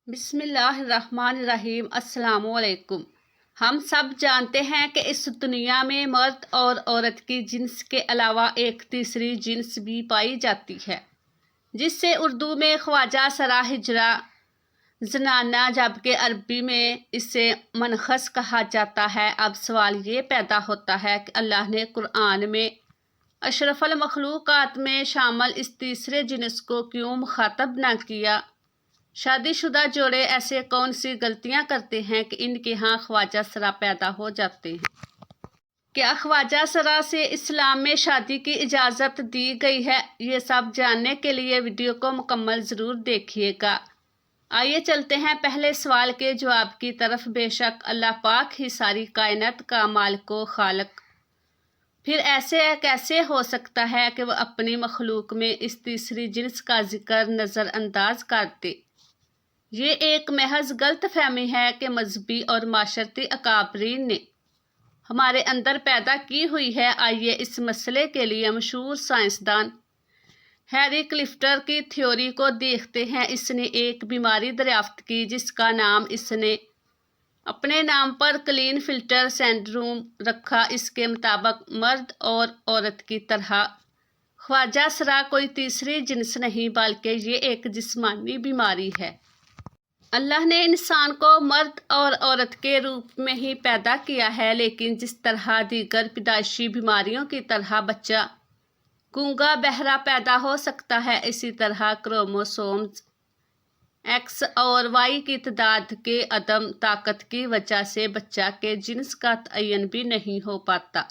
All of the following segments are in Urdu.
بسم اللہ الرحمن الرحیم۔ السلام علیکم۔ ہم سب جانتے ہیں کہ اس دنیا میں مرد اور عورت کی جنس کے علاوہ ایک تیسری جنس بھی پائی جاتی ہے، جس سے اردو میں خواجہ سرا ہجرا زنانہ جبکہ عربی میں اسے منخس کہا جاتا ہے۔ اب سوال یہ پیدا ہوتا ہے کہ اللہ نے قرآن میں اشرف المخلوقات میں شامل اس تیسرے جنس کو کیوں مخاطب نہ کیا؟ شادی شدہ جوڑے ایسے کون سی غلطیاں کرتے ہیں کہ ان کے ہاں خواجہ سرا پیدا ہو جاتے ہیں؟ کیا خواجہ سرا سے اسلام میں شادی کی اجازت دی گئی ہے؟ یہ سب جاننے کے لیے ویڈیو کو مکمل ضرور دیکھیے گا۔ آئیے چلتے ہیں پہلے سوال کے جواب کی طرف۔ بے شک اللہ پاک ہی ساری کائنات کا مالک و خالق، پھر ایسے کیسے ہو سکتا ہے کہ وہ اپنی مخلوق میں اس تیسری جنس کا ذکر نظر انداز کر دے؟ یہ ایک محض غلط فہمی ہے کہ مذہبی اور معاشرتی اکابرین نے ہمارے اندر پیدا کی ہوئی ہے۔ آئیے اس مسئلے کے لیے مشہور سائنسدان ہیری کلفٹر کی تھیوری کو دیکھتے ہیں۔ اس نے ایک بیماری دریافت کی جس کا نام اس نے اپنے نام پر کلین فلٹر سنڈروم رکھا۔ اس کے مطابق مرد اور عورت کی طرح خواجہ سرا کوئی تیسری جنس نہیں، بلکہ یہ ایک جسمانی بیماری ہے۔ اللہ نے انسان کو مرد اور عورت کے روپ میں ہی پیدا کیا ہے، لیکن جس طرح دیگر پیدائشی بیماریوں کی طرح بچہ گونگا بہرا پیدا ہو سکتا ہے، اسی طرح کروموسومز ایکس اور وائی کی تعداد کے عدم طاقت کی وجہ سے بچہ کے جنس کا تعین بھی نہیں ہو پاتا،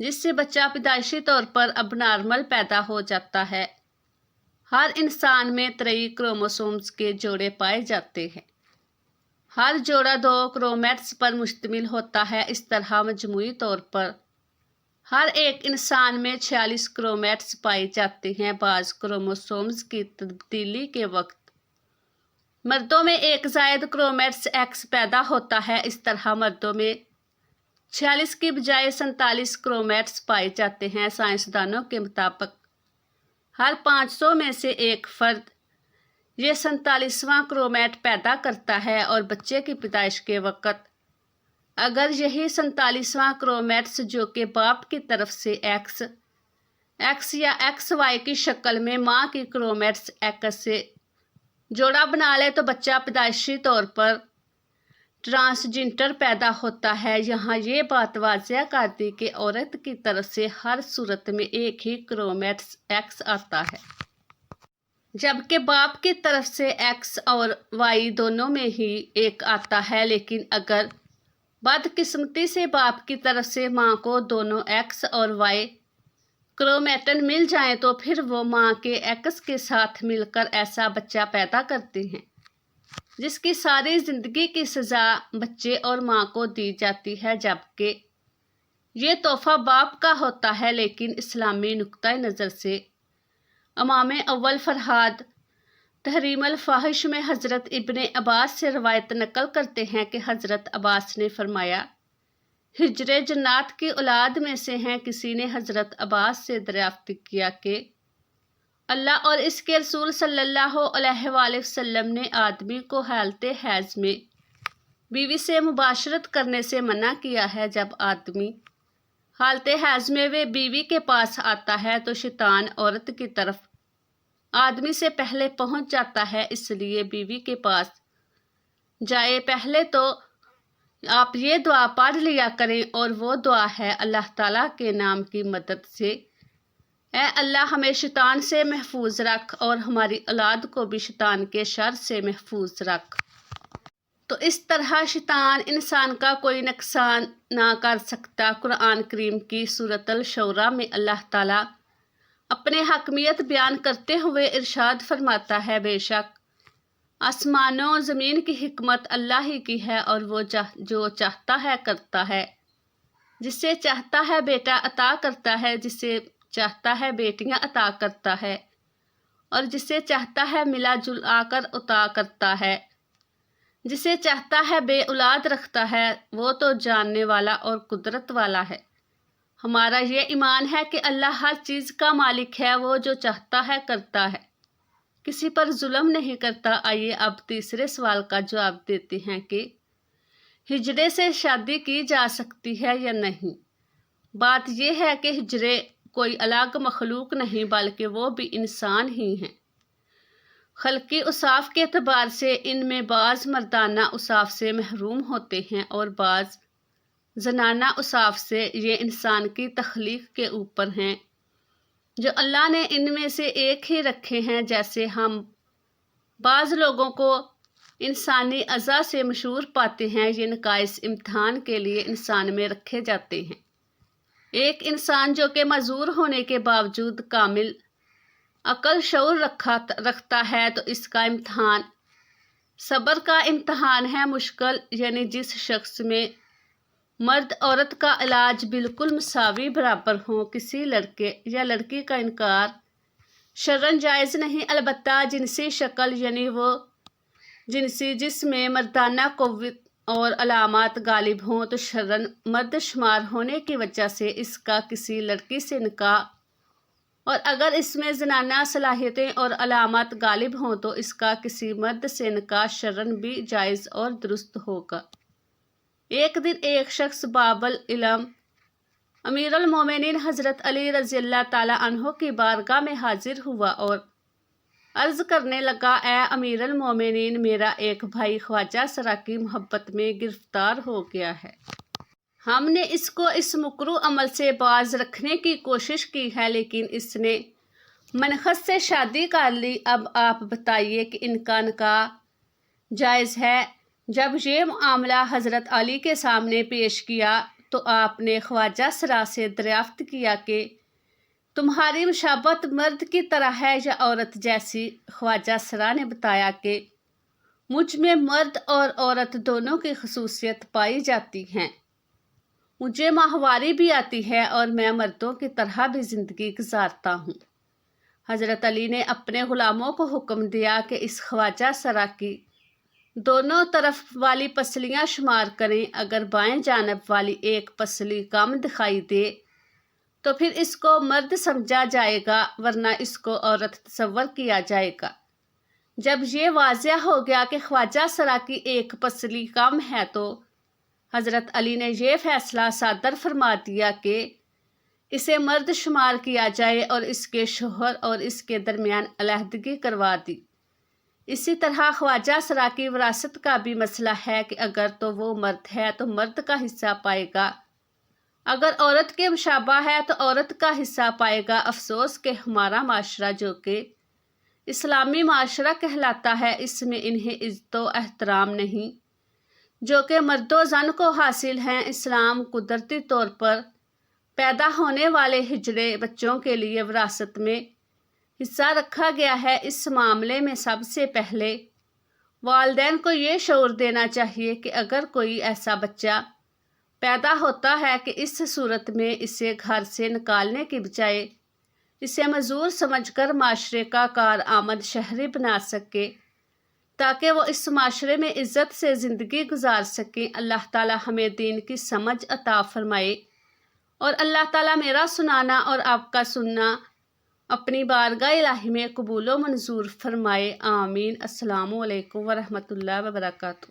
جس سے بچہ پیدائشی طور پر اب نارمل پیدا ہو جاتا ہے۔ ہر انسان میں 23 کروموسومز کے جوڑے پائے جاتے ہیں۔ ہر جوڑا 2 کرومیٹس پر مشتمل ہوتا ہے۔ اس طرح مجموعی طور پر ہر ایک انسان میں 46 کرومیٹس پائے جاتے ہیں۔ بعض کروموسومز کی تبدیلی کے وقت مردوں میں ایک زائد کرومیٹس ایکس پیدا ہوتا ہے۔ اس طرح مردوں میں 46 کی بجائے 47 کرومیٹس پائے جاتے ہیں۔ سائنسدانوں کے مطابق ہر 500 میں سے ایک فرد یہ 47واں کرومیٹ پیدا کرتا ہے، اور بچے کی پیدائش کے وقت اگر یہی 47واں کرومیٹس جو کہ باپ کی طرف سے ایکس یا ایکس وائی کی شکل میں ماں کی کرومیٹس ایکس سے جوڑا بنا لے تو بچہ پیدائشی طور پر ٹرانسجنڈر پیدا ہوتا ہے۔ یہاں یہ بات واضح کر دی کہ عورت کی طرف سے ہر صورت میں ایک ہی کرومیٹس ایکس آتا ہے، جبکہ باپ کی طرف سے ایکس اور وائی دونوں میں ہی ایک آتا ہے۔ لیکن اگر بدقسمتی سے باپ کی طرف سے ماں کو دونوں ایکس اور وائی کرومیٹن مل جائیں تو پھر وہ ماں کے ایکس کے ساتھ مل کر ایسا بچہ پیدا کرتے ہیں جس کی ساری زندگی کی سزا بچے اور ماں کو دی جاتی ہے، جبکہ یہ تحفہ باپ کا ہوتا ہے۔ لیکن اسلامی نقطۂ نظر سے امام اول فرحاد تحریم الفاحش میں حضرت ابن عباس سے روایت نقل کرتے ہیں کہ حضرت عباس نے فرمایا، ہجر جنات کی اولاد میں سے ہیں۔ کسی نے حضرت عباس سے دریافت کیا کہ اللہ اور اس کے رسول صلی اللہ علیہ وآلہ وسلم نے آدمی کو حالت حیض میں بیوی سے مباشرت کرنے سے منع کیا ہے۔ جب آدمی حالت حیض میں وہ بیوی کے پاس آتا ہے تو شیطان عورت کی طرف آدمی سے پہلے پہنچ جاتا ہے، اس لیے بیوی کے پاس جائے پہلے تو آپ یہ دعا پڑھ لیا کریں، اور وہ دعا ہے، اللہ تعالیٰ کے نام کی مدد سے اے اللہ ہمیں شیطان سے محفوظ رکھ اور ہماری اولاد کو بھی شیطان کے شر سے محفوظ رکھ۔ تو اس طرح شیطان انسان کا کوئی نقصان نہ کر سکتا۔ قرآن کریم کی سورۃ الشورى میں اللہ تعالیٰ اپنے حاکمیت بیان کرتے ہوئے ارشاد فرماتا ہے، بے شک آسمانوں زمین کی حکمت اللہ ہی کی ہے، اور وہ جو چاہتا ہے کرتا ہے۔ جسے چاہتا ہے بیٹا عطا کرتا ہے، جسے چاہتا ہے بیٹیاں عطا کرتا ہے، اور جسے چاہتا ہے ملا جلا کر عطا کرتا ہے۔ جسے چاہتا ہے بے اولاد رکھتا ہے، وہ تو جاننے والا اور قدرت والا ہے۔ ہمارا یہ ایمان ہے کہ اللہ ہر چیز کا مالک ہے، وہ جو چاہتا ہے کرتا ہے، کسی پر ظلم نہیں کرتا۔ آئیے اب تیسرے سوال کا جواب دیتے ہیں کہ ہجڑے سے شادی کی جا سکتی ہے یا نہیں۔ بات یہ ہے کہ ہجڑے کوئی الگ مخلوق نہیں بلکہ وہ بھی انسان ہی ہیں۔ خلقی اوصاف کے اعتبار سے ان میں بعض مردانہ اوصاف سے محروم ہوتے ہیں اور بعض زنانہ اوصاف سے۔ یہ انسان کی تخلیق کے اوپر ہیں جو اللہ نے ان میں سے ایک ہی رکھے ہیں۔ جیسے ہم بعض لوگوں کو انسانی اعضاء سے مشہور پاتے ہیں، یہ نقائص امتحان کے لیے انسان میں رکھے جاتے ہیں۔ ایک انسان جو کہ معذور ہونے کے باوجود کامل عقل شعور رکھتا ہے تو اس کا امتحان صبر کا امتحان ہے۔ مشکل یعنی جس شخص میں مرد عورت کا علاج بالکل مساوی برابر ہوں۔ کسی لڑکے یا لڑکی کا انکار شرعاً جائز نہیں، البتہ جنسی شکل یعنی وہ جنسی جس میں مردانہ قوت اور علامات غالب ہوں تو شرعاً مرد شمار ہونے کی وجہ سے اس کا کسی لڑکی سے نکاح، اور اگر اس میں زنانہ صلاحیتیں اور علامات غالب ہوں تو اس کا کسی مرد سے نکاح شرعاً بھی جائز اور درست ہوگا۔ ایک دن ایک شخص باب العلم امیر المومنین حضرت علی رضی اللہ تعالیٰ عنہ کی بارگاہ میں حاضر ہوا اور عرض کرنے لگا، اے امیر المومنین، میرا ایک بھائی خواجہ سرا کی محبت میں گرفتار ہو گیا ہے۔ ہم نے اس کو اس مکروہ عمل سے باز رکھنے کی کوشش کی ہے لیکن اس نے منخت سے شادی کر لی۔ اب آپ بتائیے کہ ان کا نکاح جائز ہے۔ جب یہ معاملہ حضرت علی کے سامنے پیش کیا تو آپ نے خواجہ سرا سے دریافت کیا کہ تمہاری مشابہت مرد کی طرح ہے یا عورت جیسی؟ خواجہ سرا نے بتایا کہ مجھ میں مرد اور عورت دونوں کی خصوصیت پائی جاتی ہیں، مجھے ماہواری بھی آتی ہے اور میں مردوں کی طرح بھی زندگی گزارتا ہوں۔ حضرت علی نے اپنے غلاموں کو حکم دیا کہ اس خواجہ سرا کی دونوں طرف والی پسلیاں شمار کریں، اگر بائیں جانب والی ایک پسلی کم دکھائی دے تو پھر اس کو مرد سمجھا جائے گا ورنہ اس کو عورت تصور کیا جائے گا۔ جب یہ واضح ہو گیا کہ خواجہ سرا کی ایک پسلی کم ہے تو حضرت علی نے یہ فیصلہ صادر فرما دیا کہ اسے مرد شمار کیا جائے اور اس کے شوہر اور اس کے درمیان علیحدگی کروا دی۔ اسی طرح خواجہ سرا کی وراثت کا بھی مسئلہ ہے کہ اگر تو وہ مرد ہے تو مرد کا حصہ پائے گا، اگر عورت کے مشابہ ہے تو عورت کا حصہ پائے گا۔ افسوس کہ ہمارا معاشرہ جو کہ اسلامی معاشرہ کہلاتا ہے، اس میں انہیں عزت و احترام نہیں جو کہ مرد و زن کو حاصل ہیں۔ اسلام قدرتی طور پر پیدا ہونے والے ہجڑے بچوں کے لیے وراثت میں حصہ رکھا گیا ہے۔ اس معاملے میں سب سے پہلے والدین کو یہ شعور دینا چاہیے کہ اگر کوئی ایسا بچہ پیدا ہوتا ہے کہ اس صورت میں اسے گھر سے نکالنے کی بجائے اسے معذور سمجھ کر معاشرے کا کارآمد شہری بنا سکے تاکہ وہ اس معاشرے میں عزت سے زندگی گزار سکیں۔ اللہ تعالیٰ ہمیں دین کی سمجھ عطا فرمائے اور اللہ تعالیٰ میرا سنانا اور آپ کا سننا اپنی بارگاہ الہی میں قبول و منظور فرمائے، آمین۔ السلام علیکم ورحمۃ اللہ وبرکاتہ۔